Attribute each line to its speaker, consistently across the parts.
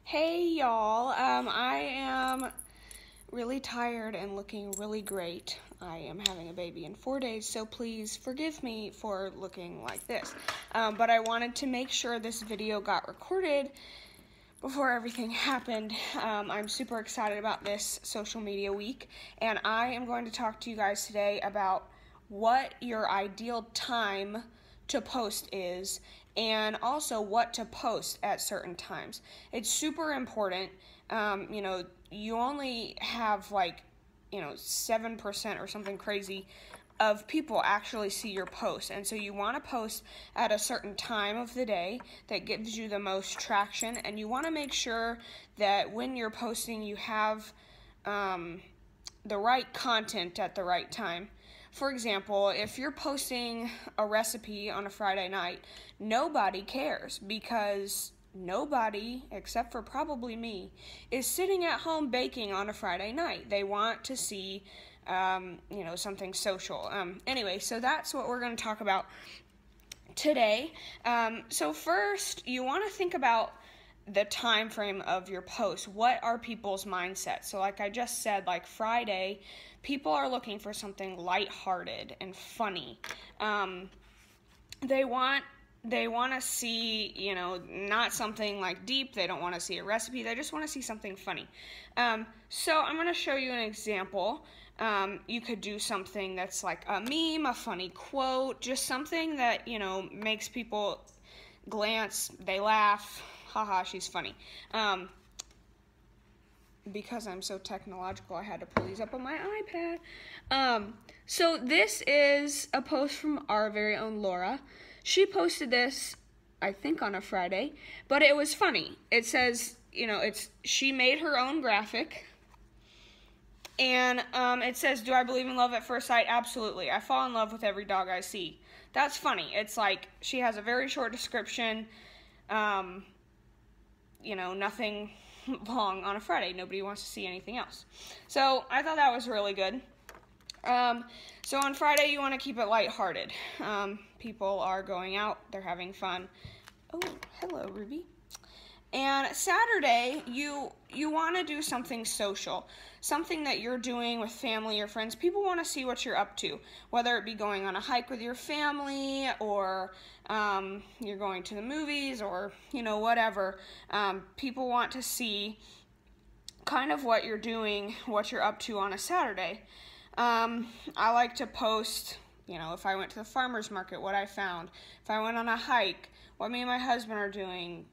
Speaker 1: Hey y'all, I am really tired and looking really great. I am having a baby in 4 days, so please forgive me for looking like this. But I wanted to make sure this video got recorded before everything happened. I'm super excited about this social media week, and I am going to talk to you guys today about what your ideal time to post is, and also what to post at certain times. It's super important. You only have 7% or something crazy of people actually see your post, and so you want to post at a certain time of the day that gives you the most traction, and you want to make sure that when you're posting you have the right content at the right time. For example, if you're posting a recipe on a Friday night, nobody cares because nobody, except for probably me, is sitting at home baking on a Friday night. They want to see, something social. Anyway, so that's what we're going to talk about today. So first, you want to think about the time frame of your post. What are people's mindsets? So like I just said, like Friday, people are looking for something lighthearted and funny. They want to see, not something like deep. They don't want to see a recipe. They just want to see something funny. So I'm going to show you an example. You could do something that's like a meme, a funny quote, just something that, makes people glance, they laugh, haha, she's funny. Because I'm so technological, I had to pull these up on my iPad. So this is a post from our very own Laura. She posted this, I think, on a Friday, but it was funny. It says, she made her own graphic, and it says, "Do I believe in love at first sight? Absolutely. I fall in love with every dog I see." That's funny. It's like she has a very short description, nothing long on a Friday. Nobody wants to see anything else. So I thought that was really good. So on Friday, you want to keep it lighthearted. People are going out. They're having fun. Oh, hello, Ruby. And Saturday, you want to do something social, something that you're doing with family or friends. People want to see what you're up to, whether it be going on a hike with your family, or you're going to the movies, or whatever. People want to see kind of what you're doing, what you're up to on a Saturday. I like to post, if I went to the farmer's market, what I found. If I went on a hike, what me and my husband are doing.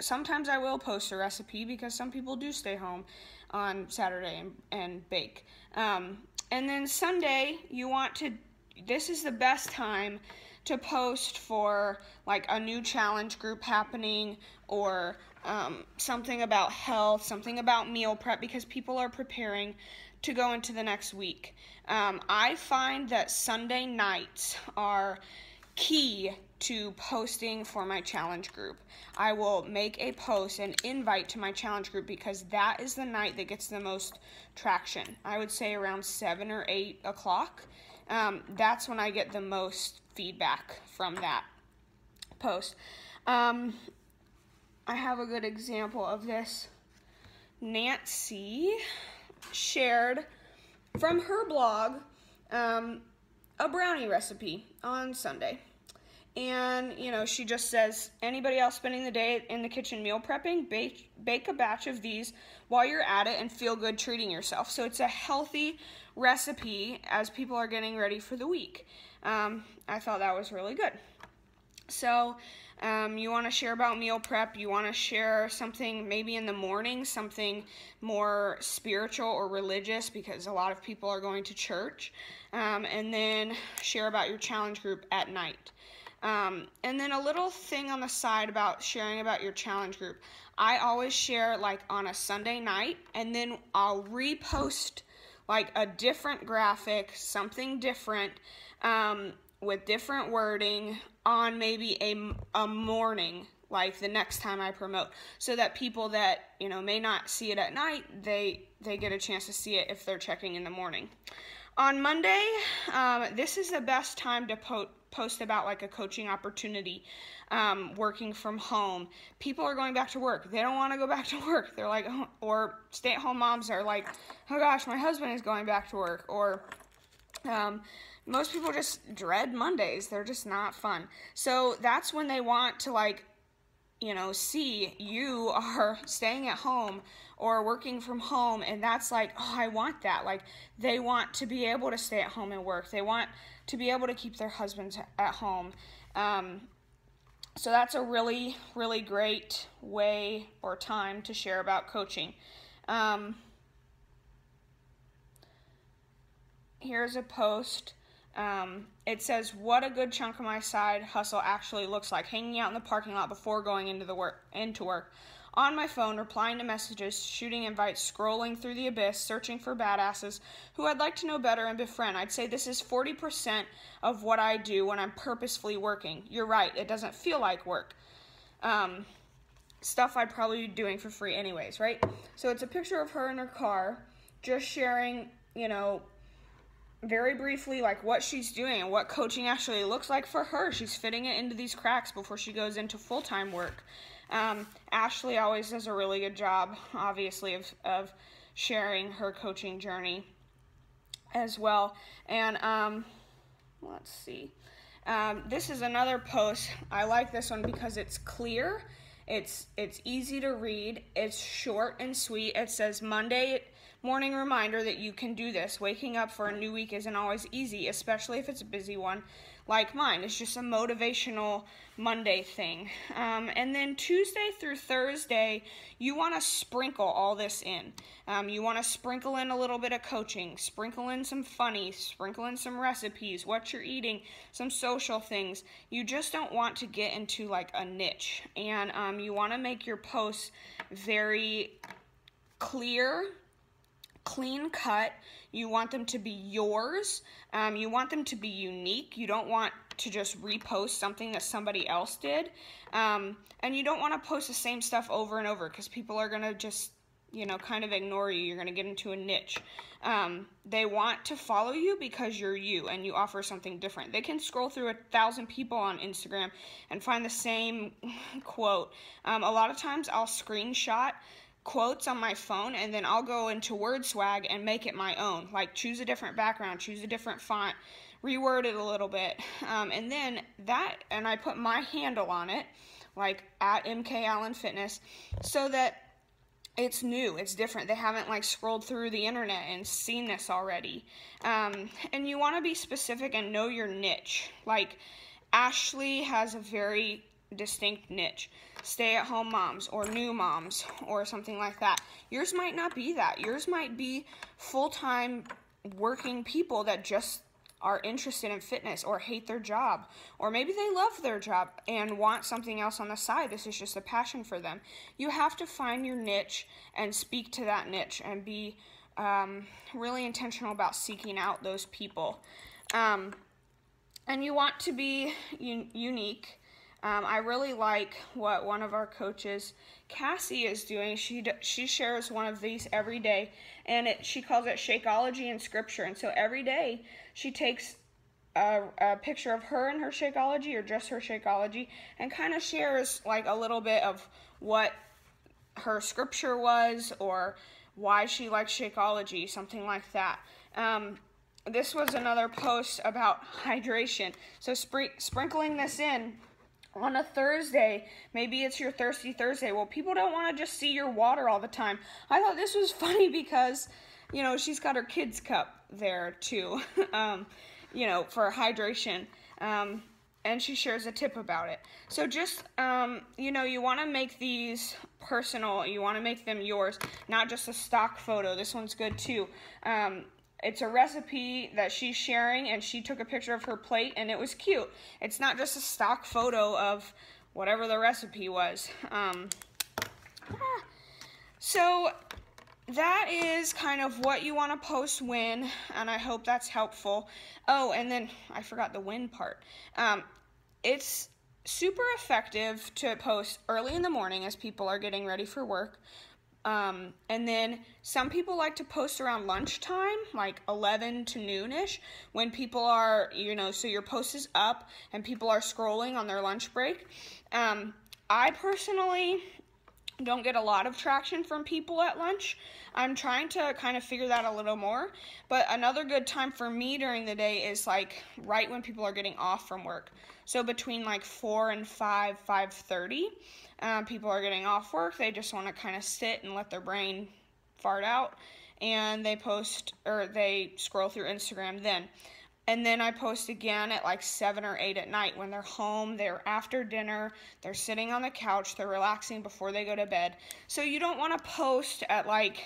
Speaker 1: Sometimes I will post a recipe because some people do stay home on Saturday and bake. And then Sunday, this is the best time to post for like a new challenge group happening, or something about health, something about meal prep, because people are preparing to go into the next week. I find that Sunday nights are key to posting for my challenge group. I will make a post and invite to my challenge group because that is the night that gets the most traction. I would say around 7 or 8 o'clock. That's when I get the most feedback from that post. I have a good example of this. Nancy shared from her blog a brownie recipe on Sunday. And, she just says, "Anybody else spending the day in the kitchen meal prepping? Bake a batch of these while you're at it and feel good treating yourself." So it's a healthy recipe as people are getting ready for the week. I thought that was really good. So you want to share about meal prep. You want to share something maybe in the morning, something more spiritual or religious, because a lot of people are going to church. And then share about your challenge group at night. And then a little thing on the side about sharing about your challenge group. I always share like on a Sunday night, and then I'll repost like a different graphic, something different, with different wording on maybe a morning, like the next time I promote, so that people that, may not see it at night, they get a chance to see it if they're checking in the morning. On Monday, this is the best time to post about like a coaching opportunity, working from home. People are going back to work. They don't want to go back to work. They're like, oh, or stay-at-home moms are like, oh gosh, my husband is going back to work. Or most people just dread Mondays. They're just not fun. So that's when they want to like, you know, see you are staying at home or working from home, and that's like, oh, I want that. Like, they want to be able to stay at home and work. They want to be able to keep their husbands at home. So that's a really, really great way or time to share about coaching. Here's a post. It says, what a good chunk of my side hustle actually looks like. Hanging out in the parking lot before going into work. On my phone, replying to messages, shooting invites, scrolling through the abyss, searching for badasses who I'd like to know better and befriend. I'd say this is 40% of what I do when I'm purposefully working. You're right, it doesn't feel like work. Stuff I'd probably be doing for free anyways, right? So it's a picture of her in her car, just sharing, you know, very briefly, like what she's doing and what coaching actually looks like for her. She's fitting it into these cracks before she goes into full-time work. Ashley always does a really good job, obviously, of sharing her coaching journey as well. And let's see. This is another post. I like this one because it's clear. It's easy to read. It's short and sweet. It says, Monday morning reminder that you can do this. Waking up for a new week isn't always easy, especially if it's a busy one like mine. It's just a motivational Monday thing. And then Tuesday through Thursday, you want to sprinkle all this in. You want to sprinkle in a little bit of coaching, sprinkle in some funny, sprinkle in some recipes, what you're eating, some social things. You just don't want to get into like a niche. And you want to make your posts very clear, clean cut. You want them to be yours. You want them to be unique. You don't want to just repost something that somebody else did. And you don't want to post the same stuff over and over because people are going to just, you know, kind of ignore you. You're going to get into a niche. They want to follow you because you're you and you offer something different. They can scroll through 1,000 people on Instagram and find the same quote. A lot of times I'll screenshot quotes on my phone and then I'll go into WordSwag and make it my own. Like, choose a different background, choose a different font, reword it a little bit, and then and I put my handle on it, like at MK Allen Fitness, so that it's new, it's different. They haven't like scrolled through the internet and seen this already. And you want to be specific and know your niche. Like, Ashley has a very distinct niche. Stay-at-home moms or new moms or something like that. Yours might not be that. Yours might be full-time working people that just are interested in fitness or hate their job, or maybe they love their job and want something else on the side. This is just a passion for them. You have to find your niche and speak to that niche and be really intentional about seeking out those people. And you want to be unique. I really like what one of our coaches, Cassie, is doing. She shares one of these every day, and she calls it Shakeology in Scripture. And so every day she takes a picture of her and her Shakeology, or just her Shakeology, and kind of shares like a little bit of what her scripture was or why she likes Shakeology, something like that. This was another post about hydration. So sprinkling this in on a Thursday, maybe it's your Thirsty Thursday. Well, people don't want to just see your water all the time. I thought this was funny because, you know, she's got her kids' cup there too, you know, for hydration. And she shares a tip about it. So just, you know, you want to make these personal. You want to make them yours, not just a stock photo. This one's good too. It's a recipe that she's sharing, and she took a picture of her plate, and it was cute. It's not just a stock photo of whatever the recipe was. So that is kind of what you want to post when, and I hope that's helpful. Oh, and then I forgot the when part. It's super effective to post early in the morning as people are getting ready for work, And then some people like to post around lunchtime, like 11 to noonish, when people are, so your post is up and people are scrolling on their lunch break. I personally don't get a lot of traction from people at lunch. I'm trying to kind of figure that a little more. But another good time for me during the day is like right when people are getting off from work. So between like 4 and 5:30, people are getting off work. They just want to kind of sit and let their brain fart out. And they post, or they scroll through Instagram then. And then I post again at like 7 or 8 at night when they're home, they're after dinner, they're sitting on the couch, they're relaxing before they go to bed. So you don't want to post at like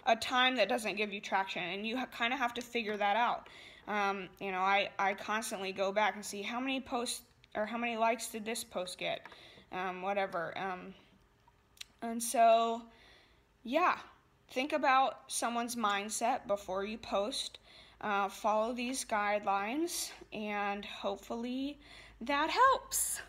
Speaker 1: a time that doesn't give you traction, and you kind of have to figure that out. I constantly go back and see how many posts or how many likes did this post get, whatever. And so, yeah, think about someone's mindset before you post. Follow these guidelines, and hopefully that helps.